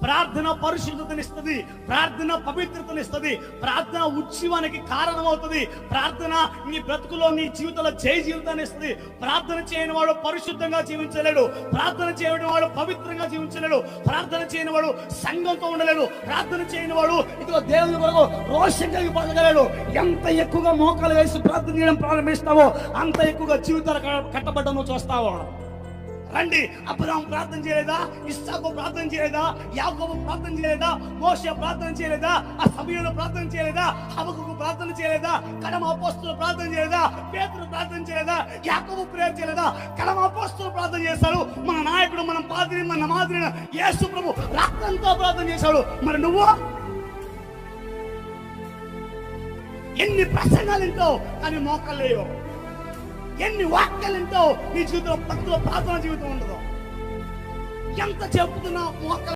ప్రార్థన పరిశుద్ధతనిస్తుంది, ప్రార్థన పవిత్రతనిస్తుంది, ప్రార్థన ఉత్సవానికి కారణమవుతుంది. ప్రార్థన నీ బ్రతుకులో నీ జీవితంలో జయ జీవితాన్ని ఇస్తుంది. ప్రార్థన చేయని వాడు పరిశుద్ధంగా జీవించలేడు, ప్రార్థన చేయని వాడు పవిత్రంగా జీవించలేడు, ప్రార్థన చేయని వాడు సంఘంతో ఉండలేడు, ప్రార్థన చేయని వాడు ఇదిగో దేవుని కొరకు రోషం కలిగి బతకలేడు. ఎంత ఎక్కువగా మోకాలు వేసి ప్రార్థన చేయడం ప్రారంభిస్తావో అంత ఎక్కువగా జీవితాలు కట్టబడ్డం నువ్వు చూస్తావో. రండి, అబ్రహాము ప్రార్థన చేయలేదా? ఇస్సాకు ప్రార్థన చేయలేదా? యాకోబు ప్రార్థన చేయలేదా? మోషే ప్రార్థన చేయలేదా? ఆ సమయంలో ప్రార్థన చేయలేదా? హబక్కూకు ప్రార్థన చేయలేదా? కడమ అపోస్తలులు ప్రార్థన చేయలేదా? పేతురు ప్రార్థన చేయలేదా? యాకోబు ప్రేయర్ చేయలేదా? కడమ అపోస్తలులు ప్రార్థన చేశారు. మన నాయకుడు, మన పాదిరి, మన మాదిరి యేసు ప్రభు రక్తంతో ప్రార్థన చేశాడు. మరి నువ్వు ఎన్ని ప్రసంగాలు వింటావు కానీ మోకాలు లేవు, ఎన్ని వాక్యాలు వింటావు నీ జీవితంలో భక్తుల ప్రార్థన జీవితం ఉండదు. ఎంత చెబుతున్నా మోకాలు